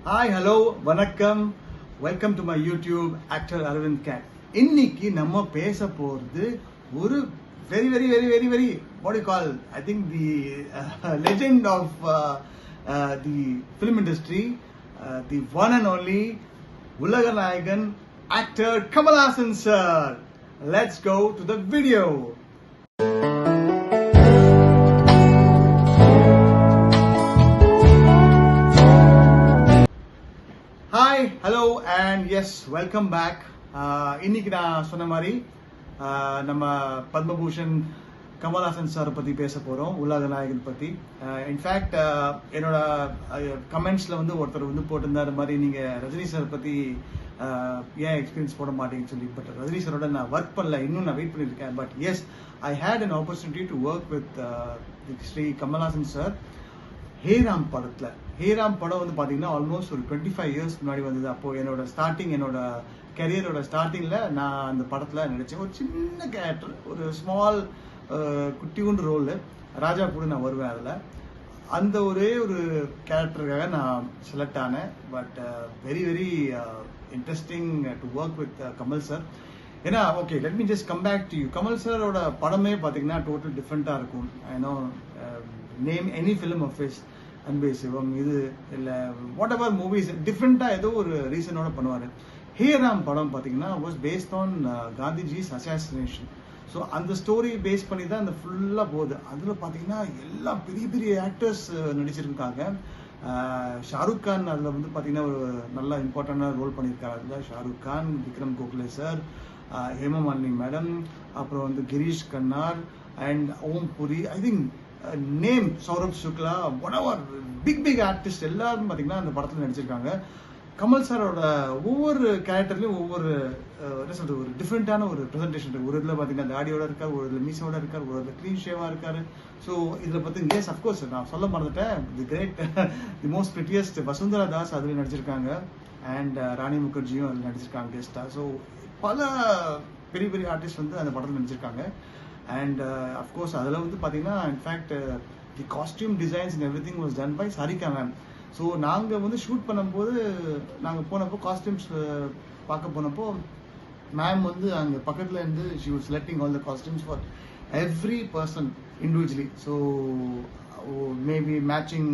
Hi, hello, vanakkam. Welcome to my YouTube actor Arvind Cat. இன்னைக்கு நம்ம பேச போறது ஒரு very what do you call? I think the legend of the film industry, the one and only உலக நாயகன் actor Kamal Haasan sir. Let's go to the video. Hi hello and yes welcome back. இன்னைக்கு நான் சொன்ன மாதிரி நம்ம Padma Bhushan Kamal Haasan sir பற்றி பேச போகிறோம், உலக நாயகன் பற்றி. இன்ஃபேக்ட் என்னோட கமெண்ட்ஸில் வந்து ஒருத்தர் வந்து போட்டிருந்தார் மாதிரி நீங்கள் ரஜினி சார் பற்றி ஏன் எக்ஸ்பீரியன்ஸ் போட மாட்டேங்கன்னு சொல்லி. பட் ரஜினி சாரோட நான் ஒர்க் பண்ணல, இன்னும் நான் வெயிட் பண்ணியிருக்கேன். But yes, I had an opportunity to work with Shri Kamal Haasan sir. Hey Ram படத்தில் ஹேராம் படம் வந்து பார்த்தீங்கன்னா ஆல்மோஸ்ட் ஒரு 25 இயர்ஸ் முன்னாடி வந்தது. அப்போது என்னோட கெரியரோட ஸ்டார்டிங்கில் நான் அந்த படத்தில் நடித்தேன். ஒரு சின்ன கேரக்டர், ஒரு ஸ்மால் குட்டியூண்டு ரோலு, ராஜா கூட நான் வருவேன். அதில் அந்த ஒரே ஒரு கேரக்டருக்காக நான் செலக்ட் ஆனேன். But very interesting to work with Kamal sir. ஏன்னா okay, let me just come back to you. Kamal சாரோட படமே பார்த்தீங்கன்னா டோட்டல் டிஃப்ரெண்ட்டாக இருக்கும். ஏன்னோ name any film of his, Anbe Sivam, இது இல்லை வாட் எவர் மூவிஸ், டிஃப்ரெண்ட்டாக ஏதோ ஒரு ரீசனோட பண்ணுவார். ஹேராம் படம் பார்த்தீங்கன்னா was based on Gandhiji's assassination. So அந்த ஸ்டோரி பேஸ் பண்ணி தான் அந்த ஃபுல்லாக போகுது. அதில் பார்த்தீங்கன்னா எல்லாம் பெரிய ஆக்டர்ஸ் நடிச்சிருக்காங்க. ஷாருக் கான் அதில் வந்து பார்த்தீங்கன்னா ஒரு நல்ல இம்பார்ட்டண்டான ரோல் பண்ணியிருக்காரு. அதில் ஷாருக் கான், விக்ரம் கோகலே சார், ஹேமமாலினி மேடம், அப்புறம் வந்து Girish Karnad and Om Puri, I think name Saurabh Shukla, one big artist எல்லாரும் பார்த்தீங்கன்னா அந்த படத்தில் நடிச்சிருக்காங்க. கமல் சாரோட ஒவ்வொரு கேரக்டர்லையும் ஒவ்வொரு என்ன சொல்றது, ஒரு டிஃப்ரெண்டான ஒரு ப்ரெசன்டேஷன் இருக்கு. ஒரு இதில் பார்த்தீங்கன்னா தாடியோட இருக்கார், ஒரு இதில் மீசோட இருக்கார், ஒரு இதில் க்ளீன் ஷேவாக இருக்காரு. ஸோ இதில் பார்த்து எஸ் அஃப்கோர்ஸ் நான் சொல்ல மறந்துட்டேன், the great the most prettiest Vasundhara Das அதில் நடிச்சிருக்காங்க. அண்ட் ராணி முகர்ஜியும் அதில் நடிச்சிருக்காங்க கெஸ்டா. ஸோ பல பெரிய ஆர்டிஸ்ட் வந்து அந்த படத்தில் நடிச்சிருக்காங்க. அண்ட் அஃப்கோர்ஸ் அதில் வந்து பார்த்தீங்கன்னா in fact the costume designs and everything was done by Sarika ma'am. So நாங்கள் வந்து ஷூட் பண்ணும்போது நாங்கள் போனப்போ காஸ்டியூம்ஸ் பார்க்க போனப்போ மேம் வந்து அங்கே பக்கத்தில் இருந்து she was selecting all the costumes for every person individually. So maybe matching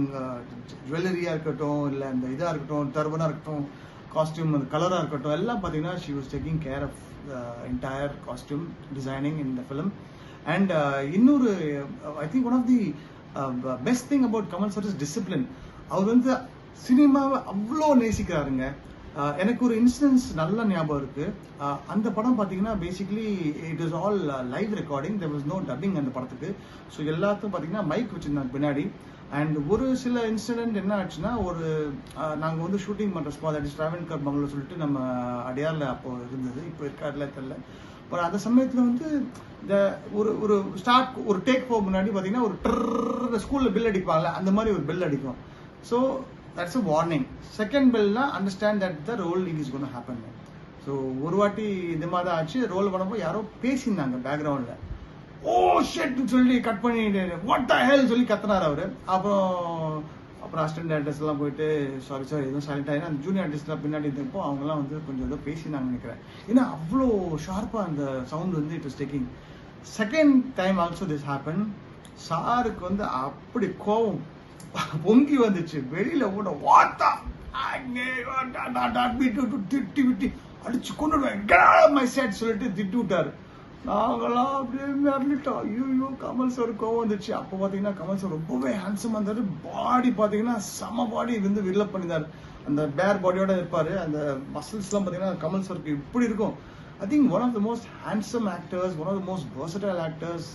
ஜுவல்லரியாக இருக்கட்டும், இல்லை அந்த இதாக இருக்கட்டும், டர்பனாக இருக்கட்டும், காஸ்டியூம் அந்த கலராக இருக்கட்டும், எல்லாம் பார்த்தீங்கன்னா she was taking care of entire costume designing in the film. And இன்னொரு I think one of the best thing about Kamal sir is discipline. அவர் வந்து சினிமாவை அவ்வளோ நேசிக்கிறாருங்க. எனக்கு ஒரு இன்சிடென்ஸ் நல்ல ஞாபகம் இருக்கு. அந்த படம் பார்த்தீங்கன்னா basically it is all live recording, there was no dubbing அந்த படத்துக்கு. ஸோ எல்லாத்துக்கும் பார்த்தீங்கன்னா மைக் வச்சுருந்தாங்க பின்னாடி. அண்ட் ஒரு சில இன்சிடென்ட் என்ன ஆச்சுன்னா, ஒரு நாங்கள் வந்து ஷூட்டிங் பண்ணுற ஸ்பாட், தட் இஸ் டிராவன்கர் பங்களூர் சொல்லிட்டு நம்ம அடையாரில் அப்போ இருந்தது, இப்போ இருக்காருல தெரியல. பட் அந்த சமயத்தில் வந்து இந்த ஒரு ஸ்டார்ட் ஒரு டேக் போக முன்னாடி பார்த்தீங்கன்னா ஒரு ட்ர ஸ்கூலில் பில் அடிப்பாங்கல்ல, அந்த மாதிரி ஒரு பில் அடிக்கும். So that's a warning. Second பில்னா understand that the rolling is gone happen. So ஒரு வாட்டி இந்த மாதிரி தான் ஆச்சு. ரோல் பண்ணப்போ யாரோ பேசியிருந்தாங்க பேக்ரவுண்டில். ஓ ஷெட்னு சொல்லி கட் பண்ணிட்டு வாட் த ஹெல் சொல்லி கத்துனார் அவர். அப்புறம் அசிஸ்டன்ட் டேரக்டர்ஸ் எல்லாம் போயிட்டு சாரி எதுவும் சைலண்ட் ஆகினா அந்த ஜூனியர் ஆர்டிஸ்ட்லாம் பின்னாடி இருந்தப்போ அவங்கலாம் வந்து கொஞ்சம் ஏதோ பேசினாங்க நினைக்கிறேன். ஏன்னா அவ்வளோ ஷார்ப்பாக அந்த சவுண்ட் வந்து it was taking. Second time also this happen. சாருக்கு வந்து அப்படி கோவம் பொங்கி வந்துச்சு. வெளியில கூட வாட்டா திட்டி விட்டி அடிச்சு கொண்டு மை செட் சொல்லிட்டு திட்டி விட்டாரு. நாங்களாம் அப்படியே மிரளிட்டோம். ஐயோ கமல் சார் கோவம் வந்துச்சு. அப்போ பார்த்தீங்கன்னா கமல் சார் ரொம்பவே ஹேண்ட்ஸமாக இருந்தார். பாடி பார்த்தீங்கன்னா செம பாடி வந்து வில்லப் பண்ணியிருந்தார். அந்த பேர் பாடியோட இருப்பார். அந்த மசில்ஸ்லாம் பார்த்தீங்கன்னா கமல் சாருக்கு இப்படி இருக்கும். I think one of the most handsome actors, one of the most versatile actors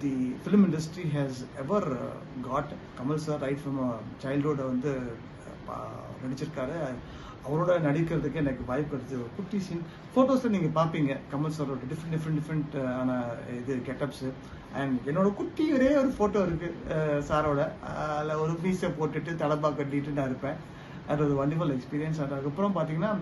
the film industry has ever got. Kamal sir right from childhood வந்து நடிச்சிருக்காரு. அவரோட நடிக்கிறதுக்கு எனக்கு வாய்ப்பு கிடைச்சது. ஒரு குட்டி சீன் ஃபோட்டோஸில் நீங்கள் பார்ப்பீங்க கமல் சாரோட டிஃப்ரெண்ட் ஆன இது கெட்டப்ஸு. அண்ட் என்னோட குட்டி ஒரே ஒரு ஃபோட்டோ இருக்குது சாரோட. அதில் ஒரு பீஸை போட்டுட்டு தலப்பா கட்டிட்டு நான் இருப்பேன். அது ஒரு வண்டர்ஃபுல் எக்ஸ்பீரியன்ஸ். அதுக்கப்புறம் பார்த்தீங்கன்னா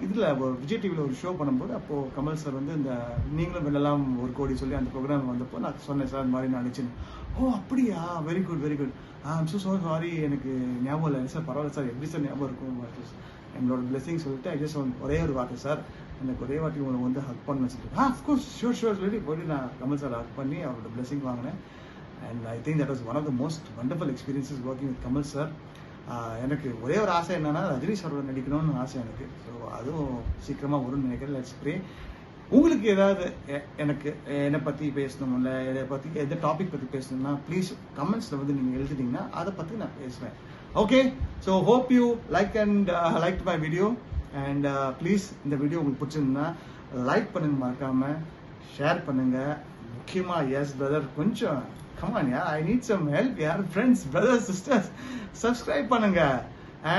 இதில் விஜய் டிவியில் ஒரு ஷோ பண்ணும்போது அப்போது கமல் சார் வந்து இந்த நீங்களும் வெல்லலாம் ஒரு கோடி சொல்லி அந்த ப்ரோக்ராம் வந்தப்போ நான் சொன்னேன் சார் இந்த மாதிரி நான் நடிச்சேன். ஓ அப்படியா, very good. I'm so sorry எனக்கு ஞாபகம் இல்லை சார், பரவாயில்ல சார், எப்படி சார் ஞாபகம் இருக்கும், எங்களோட பிளெஸிங் சொல்லிட்டு ஐ ஜஸ்ட் ஒரே ஒரு வார்த்தை சார், எனக்கு ஒரே வாட்டி உங்களுக்கு வந்து ஹக் பண்ண சொல்லிட்டு அஃப்கோர்ஸ் ஷூர் சொல்லி போய்ட்டு நான் கமல் சார் ஹக் பண்ணி அவரோட பிளெஸிங் வாங்கினேன். And I think that was one of the most wonderful experiences working with Kamal sir. எனக்கு ஒரே ஒரு ஆசை என்னன்னா ரஜினி சாரோட நடிக்கணும்னு ஆசை எனக்கு. ஸோ அதுவும் சீக்கிரமாக வரும்னு நினைக்கிறேன். Let's pray. உங்களுக்கு ஏதாவது எனக்கு என்னை பற்றி பேசணும், இல்லை இதை பற்றி எந்த டாபிக் பற்றி பேசணும்னா ப்ளீஸ் கமெண்ட்ஸில் வந்து நீங்கள் எழுதிட்டீங்கன்னா அதை பற்றி நான் பேசுவேன். Okay, so hope you like my video. And please இந்த வீடியோ உங்களுக்கு பிடிச்சிருந்தா லைக் பண்ணுங்க, மறக்காமல் ஷேர் பண்ணுங்கள். முக்கியமாக எஸ் பிரதர் கொஞ்சம் கமான் யார், ஐ நீட் சம் ஹெல்ப் யார், ஃப்ரெண்ட்ஸ் பிரதர்ஸ் சிஸ்டர்ஸ் சப்ஸ்கிரைப் பண்ணுங்க.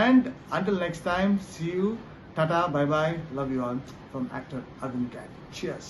And until next time, see you, tata, bye bye, love you all from actor Arvind Cat. Cheers.